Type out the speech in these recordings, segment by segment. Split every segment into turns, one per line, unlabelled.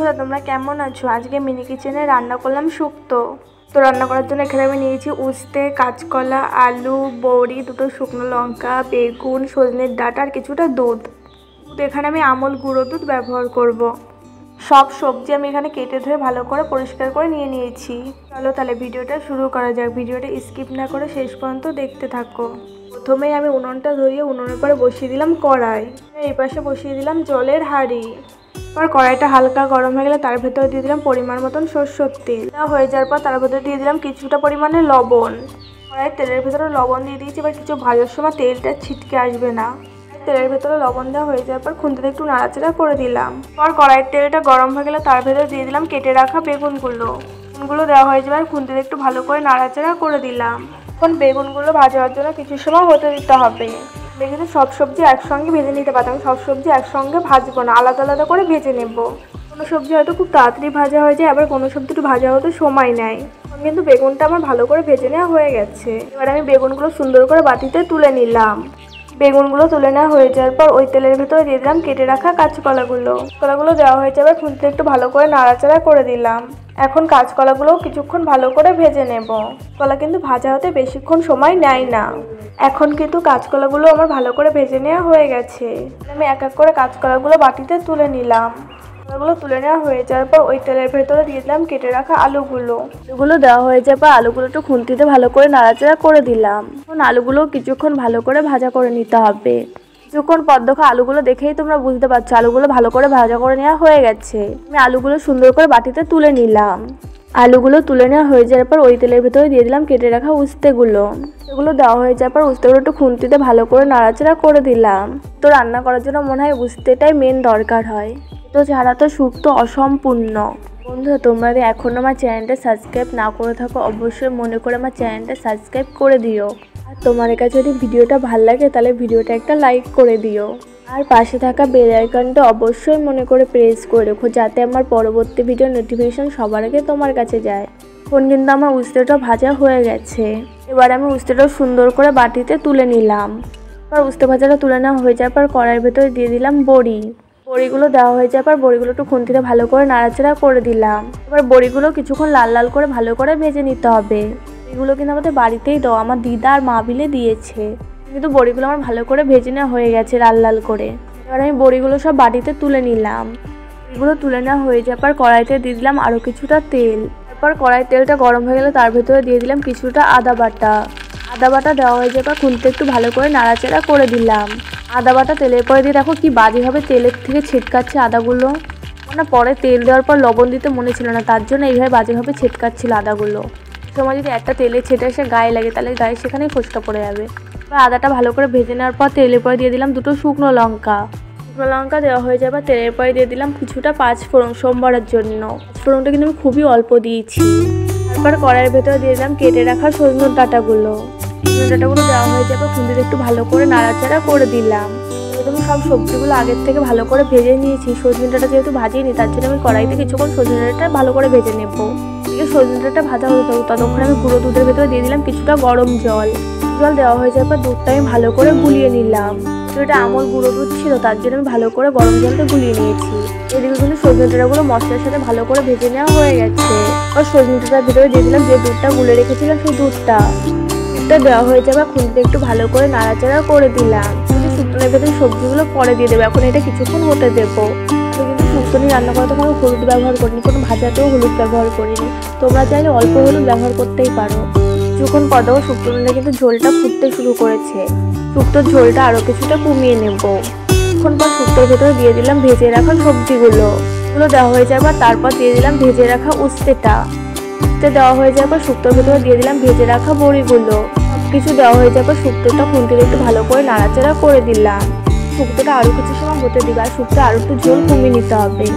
বন্ধুরা তোমরা কেমন আছো? আজকে মিনি কিচেনে রান্না করলাম শুক্তো। তো রান্না করার জন্য এখানে আমি নিয়েছি উস্তে, কাঁচকলা, আলু, বড়ি, দুটো শুকনো লঙ্কা, বেগুন, সজনের ডাঁটা আর কিছুটা দুধ। তো এখানে আমি আমল গুঁড়ো দুধ ব্যবহার করব। সব সবজি আমি এখানে কেটে ধুয়ে ভালো করে পরিষ্কার করে নিয়ে নিয়েছি। চলো তাহলে ভিডিওটা শুরু করা যাক। ভিডিওটা স্কিপ না করে শেষ পর্যন্ত দেখতে থাকো। প্রথমেই আমি উনুনটা ধরিয়ে উনুনের পরে বসিয়ে দিলাম কড়াই। এই পাশে বসিয়ে দিলাম জলের হাঁড়ি। এবার কড়াইটা হালকা গরম হয়ে গেলে তার ভেতরে দিয়ে দিলাম পরিমাণ মতন সরষের তেল। হয়ে যাওয়ার পর তার ভেতরে দিয়ে দিলাম কিছুটা পরিমাণে লবণ। কড়াইয়ের তেলের ভেতরে লবণ দিয়ে দিয়েছি। এবার কিছু ভাজার সময় তেলটা ছিটকে আসবে না। তেলের ভেতরে লবণ দেওয়া হয়ে যাওয়ার পর খুন্তিতে একটু নাড়াচাড়া করে দিলাম। পর কড়াইয়ের তেলটা গরম হয়ে গেলে তার ভেতরে দিয়ে দিলাম কেটে রাখা বেগুনগুলো দেওয়া হয়ে যাবে। খুন্তিতে একটু ভালো করে নাড়াচাড়া করে দিলাম। এখন বেগুনগুলো ভাজার জন্য কিছু সময় হতে দিতে হবে। আমি কিন্তু সব সবজি একসঙ্গে ভেজে নিতে পারতাম। সব সবজি একসঙ্গে ভাজবো না, আলাদা আলাদা করে ভেজে নেব। কোনো সবজি হয়তো খুব তাড়াতাড়ি ভাজা হয়ে যায়, আবার কোনো সবজি একটু ভাজা হতে সময় নেয়। কিন্তু বেগুনটা আমার ভালো করে ভেজে নেওয়া হয়ে গেছে। এবার আমি বেগুনগুলো সুন্দর করে বাটিতে তুলে নিলাম। বেগুনগুলো তুলে নেওয়া হয়ে যাওয়ার পর ওই তেলের ভিতরে দিয়ে দিলাম কেটে রাখা কাঁচকলাগুলো দেওয়া হয়ে যাবে। খুন্তিতে একটু ভালো করে নাড়াচাড়া করে দিলাম। এখন কাঁচকলাগুলো কিছুক্ষণ ভালো করে ভেজে নেব। কলা কিন্তু ভাজা হতে বেশিক্ষণ সময় নেয় না। এখন কিন্তু কাঁচকলাগুলো আমার ভালো করে ভেজে নেওয়া হয়ে গেছে। আমি এক এক করে কাঁচকলাগুলো বাটিতে তুলে নিলাম। আলুগুলো তুলে নেওয়া হয়ে যাওয়ার পর ওই তেলের ভেতরে দিয়ে দিলাম কেটে রাখা আলুগুলো দেওয়া হয়ে যাওয়ার পর আলুগুলো একটু খুন্তিতে ভালো করে নাড়াচাড়া করে দিলাম। এখন আলুগুলো কিছুক্ষণ ভালো করে ভাজা করে নিতে হবে। কিছুক্ষণ পর দেখো আলুগুলো দেখেই তোমরা বুঝতে পারছো আলুগুলো ভালো করে ভাজা করে নেওয়া হয়ে গেছে। আমি আলুগুলো সুন্দর করে বাটিতে তুলে নিলাম। আলুগুলো তুলে নেওয়া হয়ে যাওয়ার পর ওই তেলের ভেতরে দিয়ে দিলাম কেটে রাখা উস্তেগুলো দেওয়া হয়ে যাওয়ার পর উস্তেগুলো একটু খুন্তিতে ভালো করে নাড়াচাড়া করে দিলাম। তো রান্না করার জন্য মনে হয় উস্তেটাই মেন দরকার হয়। তো ছাড়া তো শুক্তো অসম্পূর্ণ। বন্ধুরা তোমরা যদি এখনও আমার চ্যানেলটা সাবস্ক্রাইব না করে থাকো অবশ্যই মনে করে আমার চ্যানেলটা সাবস্ক্রাইব করে দিও। আর তোমার কাছে যদি ভিডিওটা ভালো লাগে তাহলে ভিডিওটা একটা লাইক করে দিও। আর পাশে থাকা বেল আইকনটা অবশ্যই মনে করে প্রেস করে রেখো যাতে আমার পরবর্তী ভিডিও নোটিফিকেশন সবার আগে তোমার কাছে যায়। এখন কিন্তু আমার উস্তেটা ভাজা হয়ে গেছে। এবার আমি উস্তেটা সুন্দর করে বাটিতে তুলে নিলাম। এবার উস্তে ভাজাটা তুলে নেওয়া হয়ে যাওয়ার পর কড়াইয়ের ভেতরে দিয়ে দিলাম বড়িগুলো দেওয়া হয়ে যাওয়ার পর বড়িগুলো একটু খুন্তিতে ভালো করে নাড়াচাড়া করে দিলাম। এবার বড়িগুলো কিছুক্ষণ লাল লাল করে ভালো করে ভেজে নিতে হবে। এগুলো কিন্তু আমাদের বাড়িতেই দাও, আমার দিদা আর মা মিলে দিয়েছে। কিন্তু বড়িগুলো আমার ভালো করে ভেজে নেওয়া হয়ে গেছে লাল লাল করে। এবার আমি বড়িগুলো সব বাটিতে তুলে নিলাম। এগুলো তুলে নেওয়া হয়ে যাওয়ার পর কড়াইতে দিয়ে দিলাম আরও কিছুটা তেল। তারপর কড়াই তেলটা গরম হয়ে গেলে তার ভেতরে দিয়ে দিলাম কিছুটা আদা বাটা দেওয়া হয়ে যাওয়ার পর খুন্তিতে একটু ভালো করে নাড়াচাড়া করে দিলাম। আদা বাটা তেলের পরে দিয়ে দেখো কি বাজেভাবে তেলের থেকে ছিটকাচ্ছে আদাগুলো। না পরে তেল দেওয়ার পর লবণ দিতে মনে ছিল না, তার জন্য এইভাবে বাজেভাবে ছিটকাচ্ছিল আদাগুলো। সময় যদি একটা তেলে ছেটে এসে গায়ে লাগে তাহলে গায়ে সেখানেই ফোসকা পড়ে যাবে। এবার আদাটা ভালো করে ভেজে নেওয়ার পর তেলের পরে দিয়ে দিলাম দুটো শুকনো লঙ্কা দেওয়া হয়ে যাবে। তেলের পরে দিয়ে দিলাম কিছুটা পাঁচফোড়ন সোমবারের জন্য। পাঁচফোড়নটা কিন্তু আমি খুবই অল্প দিয়েছি। তারপর কড়াইয়ের ভেতরে দিয়ে দিলাম কেটে রাখা সজনের ডাঁটাগুলো দেওয়া হয়ে যাবে। খুন্তিতে একটু ভালো করে নাড়াচাড়া করে দিলাম। আমি সব সবজিগুলো আগের থেকে ভালো করে ভেজে নিয়েছি। সজনে ডাঁটা যেহেতু ভাজিনি তার জন্য আমি কড়াইতে কিছুক্ষণ সজনে ডাঁটা ভালো করে ভেজে নেব। সজনে ডাঁটা ভাজা হয়ে যাবে ততক্ষণ আমি গুঁড়ো দুধের ভেতরে দিয়ে দিলাম কিছুটা গরম জল দেওয়া হয়ে যাওয়ার পর দুধটা আমি ভালো করে গুলিয়ে নিলাম। তো এটা আমল গুঁড়ো দুধ ছিল তার জন্য আমি ভালো করে গরম জলটা গুলিয়ে নিয়েছি। এদিকে কিন্তু সজনে ডাঁটাগুলো মশলার সাথে ভালো করে ভেজে নেওয়া হয়ে গেছে। আর সজনে ডাঁটার ভিতরে দিয়ে দিলাম যে দুধটা গুলে রেখেছিলাম সেই দুধটা দেওয়া হয়ে যাবে। খুন্তিতে একটু ভালো করে নাড়াচাড়া করে দিলাম। শুক্তোর ভেতরে সবজিগুলো পরে দিয়ে দেবো। এখন এটা কিছুক্ষণ হতে দেবো। আমি কিন্তু শুক্তো নিয়ে রান্না করাতে কোনো হলুদ ব্যবহার করিনি, কোনো ভাজাতেও হলুদ ব্যবহার করিনি। তোমরা চাইলে অল্প হলুদ ব্যবহার করতেই পারো। কিছুক্ষণ পর দেখো শুক্তোর কিন্তু ঝোলটা ফুটতে শুরু করেছে। শুক্তোর ঝোলটা আরও কিছুটা কমিয়ে নেব। কিছুক্ষণ পর শুক্তোর ভেতরে দিয়ে দিলাম ভেজে রাখা সবজিগুলো দেওয়া হয়ে যাবে। তারপর দিয়ে দিলাম ভেজে রাখা উস্তে দেওয়া হয়ে যাওয়ার পর শুক্তোর ভেতরে দিয়ে দিলাম ভেজে রাখা বড়িগুলো। কিছু দেওয়া হয়ে যাওয়ার পর শুক্তোটা খুন্তিতে একটু ভালো করে নাড়াচাড়া করে দিলাম। শুক্তোটা আরও কিছু সময় হতে দিবে আর শুক্তো আরও একটু ঝোল কমিয়ে নিতে হবে।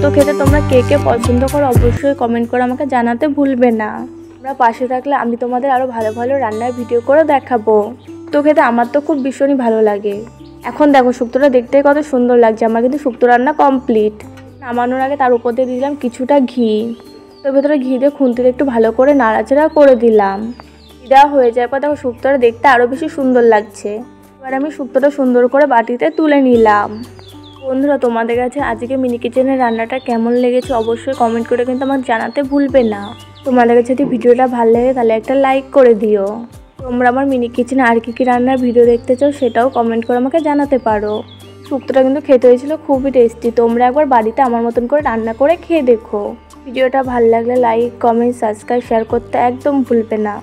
তো খেতে তোমরা কে কে পছন্দ করো অবশ্যই কমেন্ট করে আমাকে জানাতে ভুলবে না। তোমরা পাশে থাকলে আমি তোমাদের আরও ভালো ভালো রান্নার ভিডিও করে দেখাবো। তো খেতে আমার তো খুব ভীষণই ভালো লাগে। এখন দেখো শুক্তোটা দেখতে কত সুন্দর লাগছে। আমার কিন্তু শুক্তো রান্না কমপ্লিট। নামানোর আগে তার উপর দিয়ে দিলাম কিছুটা ঘি। তো ভেতরে ঘি দিয়ে খুন্তিতে একটু ভালো করে নাড়াচাড়া করে দিলাম। দেওয়া হয়ে যাওয়ার পর দেখো শুক্তোটা দেখতে আরও বেশি সুন্দর লাগছে। এবার আমি শুক্তোটা সুন্দর করে বাটিতে তুলে নিলাম। বন্ধুরা, তোমাদের কাছে আজকে মিনি কিচেনের রান্নাটা কেমন লেগেছে অবশ্যই কমেন্ট করে কিন্তু আমাকে জানাতে ভুলবে না। তোমাদের কাছে যদি ভিডিওটা ভালো লাগে তাহলে একটা লাইক করে দিও। তোমরা আমার মিনি কিচেনে আর কী রান্নার ভিডিও দেখতে চাও সেটাও কমেন্ট করে আমাকে জানাতে পারো। শুক্তোটা কিন্তু খেতে হয়েছিল খুবই টেস্টি। তোমরা একবার বাড়িতে আমার মতন করে রান্না করে খেয়ে দেখো। ভিডিওটা ভালো লাগলে লাইক, কমেন্ট, সাবস্ক্রাইব, শেয়ার করতে একদম ভুলবে না।